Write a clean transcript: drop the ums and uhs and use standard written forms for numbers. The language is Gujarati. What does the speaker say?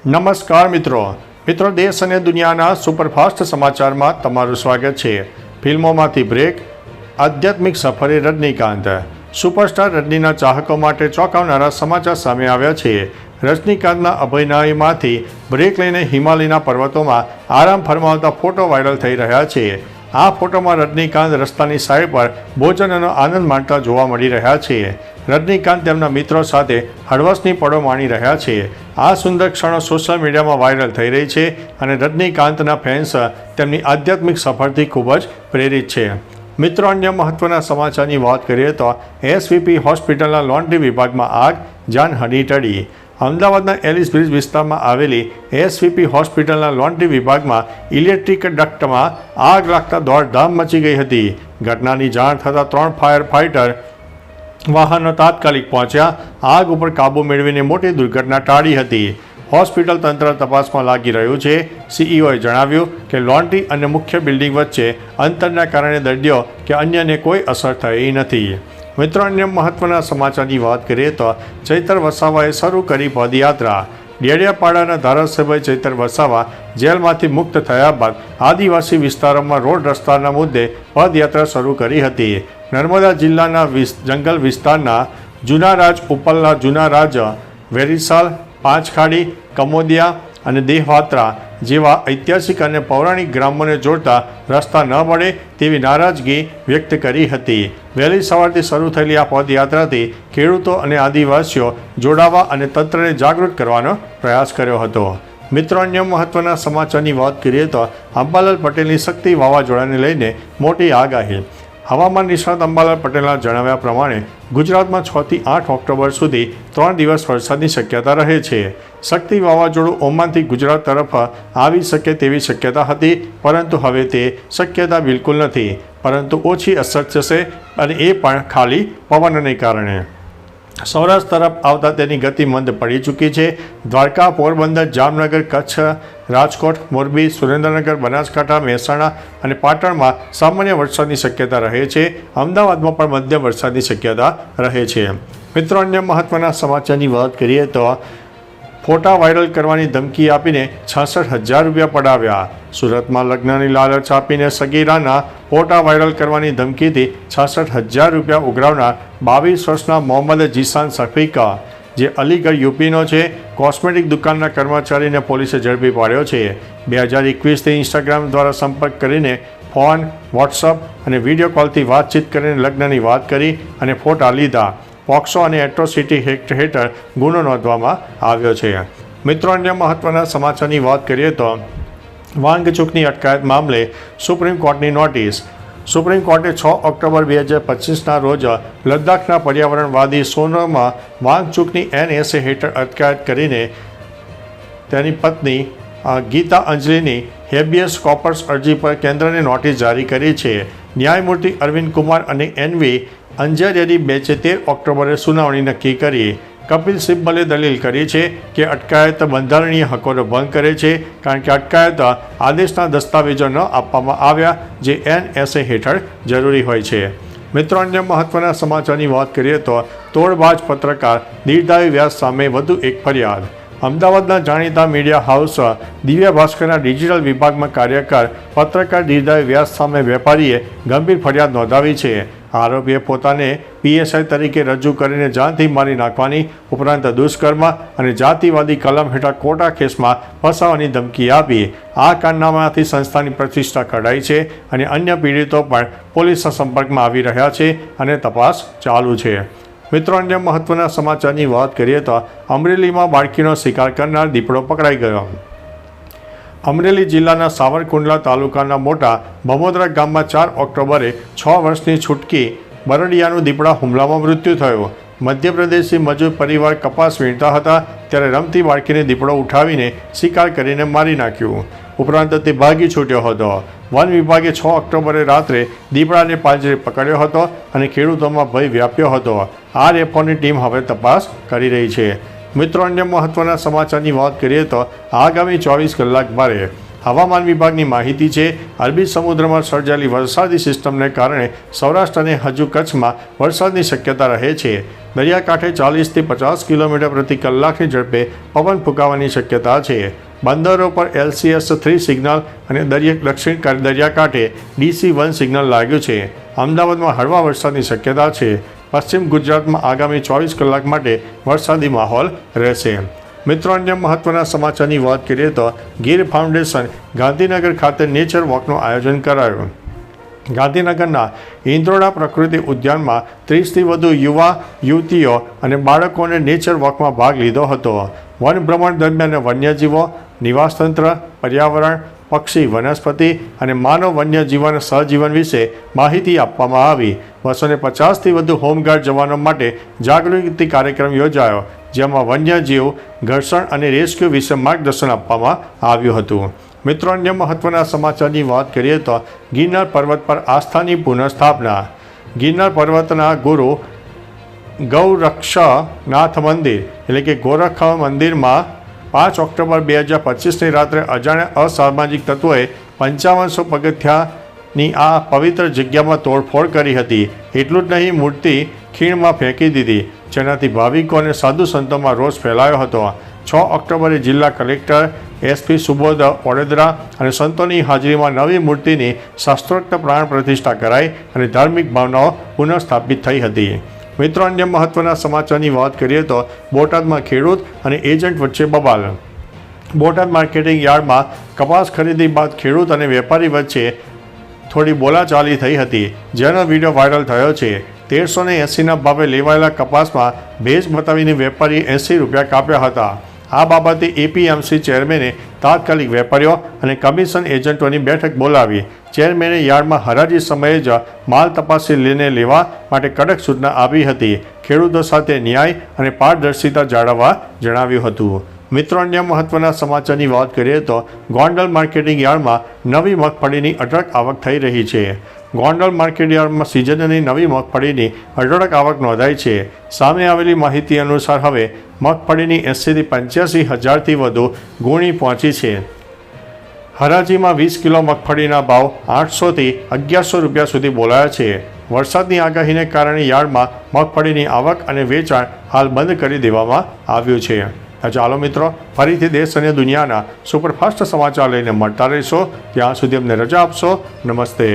નમસ્કાર મિત્રો દેશ અને દુનિયાના સુપરફાસ્ટ સમાચારમાં તમારું સ્વાગત છે। ફિલ્મોમાંથી બ્રેક, આધ્યાત્મિક સફરે રજનીકાંત। સુપરસ્ટાર રજનીના ચાહકો માટે ચોંકાવનારા સમાચાર સામે આવ્યા છે। રજનીકાંતના અભિનયમાંથી બ્રેક લઈને હિમાલયના પર્વતોમાં આરામ ફરમાવતા ફોટો વાયરલ થઈ રહ્યા છે। આ ફોટોમાં રજનીકાંત રસ્તાની સાઈડ પર ભોજનનો આનંદ માણતા જોવા મળી રહ્યા છે। રજનીકાંત તેમના મિત્રો સાથે હળવશની પળો માણી રહ્યા છે। આ સુંદર ક્ષણો સોશિયલ મીડિયામાં વાયરલ થઈ રહી છે અને રજનીકાંતના ફેન્સ તેમની આધ્યાત્મિક સફરથી ખૂબ જ પ્રેરિત છે। મિત્રો, અન્ય મહત્વના સમાચારની વાત કરીએ તો એસવીપી હોસ્પિટલના લોન્ડ્રી વિભાગમાં આગ, જાનહાનિ ટળી। અમદાવાદના એલિસ બ્રિજ વિસ્તારમાં આવેલી એસવીપી હોસ્પિટલના લોન્ડ્રી વિભાગમાં ઇલેક્ટ્રિક ડક્ટમાં આગ લાગતા દોડધામ મચી ગઈ હતી। ઘટનાની જાણ થતાં 3 ફાયર ફાઇટર વાહનો તાત્કાલિક પહોંચ્યા, આગ ઉપર કાબૂ મેળવીને મોટી દુર્ઘટના ટાળી હતી। હોસ્પિટલ તંત્ર તપાસમાં લાગી રહ્યું છે। સીઈઓએ જણાવ્યું કે લોન્ડ્રી અને મુખ્ય બિલ્ડિંગ વચ્ચે અંતરના કારણે દર્દીઓ કે અન્યને કોઈ અસર થઈ નથી। મિત્રો, અન્ય મહત્વના સમાચારની વાત કરીએ તો ચૈતર વસાવાએ શરૂ કરી પદયાત્રા। ડેડિયાપાડાના ધારાસભ્ય ચૈતર વસાવા જેલમાંથી મુક્ત થયા બાદ આદિવાસી વિસ્તારોમાં રોડ રસ્તાના મુદ્દે પદયાત્રા શરૂ કરી હતી। નર્મદા જિલ્લાના જંગલ વિસ્તારના જુનારાજ, ઉપલના જુનારાજ, વેરીસાલ, પાંચખાડી, કમોદિયા અને દેહવાત્રા જેવા ઐતિહાસિક અને પૌરાણિક ગ્રામોને જોડતા રસ્તા ન મળે તેવી નારાજગી વ્યક્ત કરી હતી। વહેલી સવારથી શરૂ થયેલી આ પદયાત્રાથી ખેડૂતો અને આદિવાસીઓ જોડાવા અને તંત્રને જાગૃત કરવાનો પ્રયાસ કર્યો હતો। મિત્રો, અન્ય મહત્વના સમાચારની વાત કરીએ તો અંબાલાલ પટેલની શક્તિ વાવાઝોડાને લઈને મોટી આગાહી। હવામાન નિષ્ણાત અંબાલાલ પટેલના જણાવ્યા પ્રમાણે ગુજરાતમાં 6 થી 8 ઓક્ટોબર સુધી 3 દિવસ વરસાદની શક્યતા રહે છે। શક્તિ વાવાઝોડું ઓમાનથી ગુજરાત તરફ આવી શકે તેવી શક્યતા હતી, પરંતુ હવે તે શક્યતા બિલકુલ નથી, પરંતુ ઓછી અસર થશે અને એ પણ ખાલી પવનને કારણે। સૌરાષ્ટ્ર તરફ આવતા તેની ગતિ મંદ પડી ચૂકી છે। દ્વારકા, પોરબંદર, જામનગર, કચ્છ, રાજકોટ, મોરબી, સુરેન્દ્રનગર, બનાસકાંઠા, મહેસાણા અને પાટણમાં સામાન્ય વરસાદની શક્યતા રહે છે। અમદાવાદમાં પણ મધ્યમ વરસાદની શક્યતા રહે છે। મિત્રો, અન્ય મહત્વના સમાચારની વાત કરીએ તો ફોટા વાયરલ કરવાની ધમકી આપીને 66,000 રૂપિયા પડાવ્યા। સુરતમાં લગ્નની લાલચ આપીને સગીરાના ફોટા વાયરલ કરવાની ધમકીથી 66,000 રૂપિયા ઉઘરાવનાર 22 વર્ષના મોહમ્મદ જીસાન શફીકા, જે અલીગઢ યુપીનો છે, કોસ્મેટિક દુકાનના કર્મચારીને પોલીસે ઝડપી પાડ્યો છે। 2021થી ઇન્સ્ટાગ્રામ દ્વારા સંપર્ક કરીને ફોન, વોટ્સઅપ અને વિડીયો કોલથી વાતચીત કરીને લગ્નની વાત કરી અને ફોટા લીધા। પોક્સો અને એટ્રોસિટી એક્ટ હેઠળ ગુનો નોંધવામાં આવ્યો છે। મિત્રો, અન્ય મહત્વના સમાચારની વાત કરીએ તો વાંગચૂકની અટકાયત મામલે સુપ્રીમ કોર્ટની નોટિસ। સુપ્રીમ કોર્ટે 6 ઓક્ટોબર 2025ના રોજ લદ્દાખના પર્યાવરણવાદી સોનમમાં વાંગચૂકની NSA હેઠળ અટકાયત કરીને તેની પત્ની ગીતા અંજલિની હેબિયસ કોર્પસ અરજી પર કેન્દ્રને નોટિસ જારી કરી છે। ન્યાયમૂર્તિ અરવિંદ કુમાર અને NV અંજરેની બેન્ચે 13 ઓક્ટોબરે સુનાવણી નક્કી કરી। કપિલ સિબ્બલે દલીલ કરી છે કે અટકાયત બંધારણીય હકોનો ભંગ કરે છે, કારણ કે અટકાયત આદેશના દસ્તાવેજો ન આપવામાં આવ્યા જે NSA હેઠળ જરૂરી હોય છે। મિત્રો, અન્ય મહત્વના સમાચારની વાત કરીએ તો તોડબાજ પત્રકાર દીર્ઘાયુ વ્યાસ સામે વધુ એક ફરિયાદ। અમદાવાદના જાણીતા મીડિયા હાઉસ દિવ્ય ભાસ્કરના ડિજિટલ વિભાગમાં કાર્યકર પત્રકાર દીર્ઘાયુ વ્યાસ સામે વેપારીએ ગંભીર ફરિયાદ નોંધાવી છે। આરોપીએ પોતાને PSI તરીકે રજૂ કરીને જાનથી મારી નાખવાની ઉપરાંત દુષ્કર્મ અને જાતિવાદી કલમ હેઠળ ખોટા કેસમાં ફસાવાની ધમકી આપી। આ કારનામાથી સંસ્થાની પ્રતિષ્ઠા કઢાઈ છે અને અન્ય પીડિતો પણ પોલીસના સંપર્કમાં આવી રહ્યા છે અને તપાસ ચાલુ છે। મિત્રો, અન્ય મહત્વના સમાચારની વાત કરીએ તો અમરેલીમાં બાળકીનો શિકાર કરનાર દીપડો પકડાઈ ગયો। અમરેલી જિલ્લાના સાવરકુંડલા તાલુકાના મોટા ભમોદરા ગામમાં 4 ઓક્ટોબરે 6 વર્ષની છૂટકી બરડિયાનું દીપડા હુમલામાં મૃત્યુ થયું। મધ્યપ્રદેશી મજૂર પરિવાર કપાસ વીણતા હતા ત્યારે રમતી બાળકીને દીપડો ઉઠાવીને શિકાર કરીને મારી નાખ્યું, ઉપરાંત તે ભાગી છૂટ્યો હતો। વન વિભાગે 6 ઓક્ટોબરે રાત્રે દીપડાને પાંજરે પકડ્યો હતો અને ખેડૂતોમાં ભય વ્યાપ્યો હતો। RFOની ટીમ હવે તપાસ કરી રહી છે। મિત્રો, અન્ય મહત્વના સમાચારની વાત કરીએ તો આગામી 24 કલાક બારે હવામાન વિભાગની માહિતી છે। અરબી સમુદ્રમાં સર્જાયેલી વરસાદી સિસ્ટમને કારણે સૌરાષ્ટ્ર અને હજુ કચ્છમાં વરસાદની શક્યતા રહે છે। દરિયાકાંઠે 40થી 50 કિલોમીટર પ્રતિ કલાકની ઝડપે પવન ફૂંકાવાની શક્યતા છે. બંદરો પર LCS-3 સિગ્નલ અને દક્ષિણ દરિયાકાંઠે DC-1 સિગ્નલ લાગ્યું છે. અમદાવાદમાં હળવા વરસાદની શક્યતા છે. પશ્ચિમ ગુજરાતમાં આગામી 24 કલાક માટે વરસાદી માહોલ રહેશે. મિત્રો, અન્ય મહત્વના સમાચારની વાત કરીએ તો ગીર ફાઉન્ડેશન ગાંધીનગર ખાતે નેચર વોકનું આયોજન કરાયું. ગાંધીનગરના ઇન્દ્રોડા પ્રકૃતિ ઉદ્યાનમાં 30થી વધુ યુવા યુવતીઓ અને બાળકોને નેચર વોકમાં ભાગ લીધો હતો. વન ભ્રમણ દરમિયાન વન્યજીવો, નિવાસતંત્ર, પર્યાવરણ, પક્ષી, વનસ્પતિ અને માનવ વન્યજીવન સહજીવન વિશે માહિતી આપવામાં આવી. 250થી વધુ હોમગાર્ડ જવાનો માટે જાગૃતિ કાર્યક્રમ યોજાયો, જેમાં વન્યજીવ ઘર્ષણ અને રેસ્ક્યુ વિશે માર્ગદર્શન આપવામાં આવ્યું હતું. મિત્રો, અન્ય મહત્વના સમાચારની વાત કરીએ તો ગિરનાર પર્વત પર આસ્થાની પુનઃસ્થાપના. ગિરનાર પર્વતના ગુરુ ગૌરક્ષનાથ મંદિર એટલે કે ગોરખ મંદિરમાં 5 ઓક્ટોબર 2025ની રાત્રે અજાણ્યા અસામાજિક તત્વોએ 5500 પગથિયાની આ પવિત્ર જગ્યામાં તોડફોડ કરી હતી. એટલું જ નહીં, મૂર્તિ ખીણમાં ફેંકી દીધી, જેનાથી ભાવિકો અને સાધુ સંતોમાં રોષ ફેલાયો હતો. 6 ઓક્ટોબરે જિલ્લા કલેક્ટર, SP સુબોધ વડોદરા અને સંતોની હાજરીમાં નવી મૂર્તિની શાસ્ત્રોક્ત પ્રાણ પ્રતિષ્ઠા કરાઈ અને ધાર્મિક ભાવનાઓ પુનઃસ્થાપિત થઈ હતી. મિત્રો, અન્ય મહત્વના સમાચારની વાત કરીએ તો બોટાદમાં ખેડૂત અને એજન્ટ વચ્ચે બબાલ. બોટાદ માર્કેટિંગ યાર્ડમાં કપાસ ખરીદી બાદ ખેડૂત અને વેપારી વચ્ચે થોડી બોલાચાલી થઈ હતી, જેનો વિડીયો વાયરલ થયો છે. 1380ના ભાવે લેવાયેલા કપાસમાં ભેજ બતાવીને વેપારીએ 80 રૂપિયા કાપ્યા હતા. આ બાબતે APMC ચેરમેને તાત્કાલિક વેપારીઓ અને કમિશન એજન્ટોની બેઠક બોલાવી. ચેરમેને યાર્ડમાં હરાજી સમયે જ માલ તપાસી લઈને લેવા માટે કડક સૂચના આપી હતી. ખેડૂતો સાથે ન્યાય અને પારદર્શિતા જાળવવા જણાવ્યું હતું. મિત્રો, અન્ય મહત્વના સમાચારની વાત કરીએ તો ગોંડલ માર્કેટિંગ યાર્ડમાં નવી મગફળીની અઢળક આવક થઈ રહી છે. ગોંડલ માર્કેટ યાર્ડમાં સિઝનની નવી મગફળીની અઢળક આવક નોંધાઈ છે. સામે આવેલી માહિતી અનુસાર હવે મગફળીની 80થી 85 હજારથી વધુ ગુણી પહોંચી છે. હરાજીમાં 20 કિલો મગફળીના ભાવ 800થી 1100 રૂપિયા સુધી બોલાયા છે. વરસાદની આગાહીને કારણે યાર્ડમાં મગફળીની આવક અને વેચાણ હાલ બંધ કરી દેવામાં આવ્યું છે. ચાલો મિત્રો, ફરીથી દેશ અને દુનિયાના સુપરફાસ્ટ સમાચાર લઈને મળતા રહીશો. ત્યાં સુધી અમને રજા આપશો. નમસ્તે.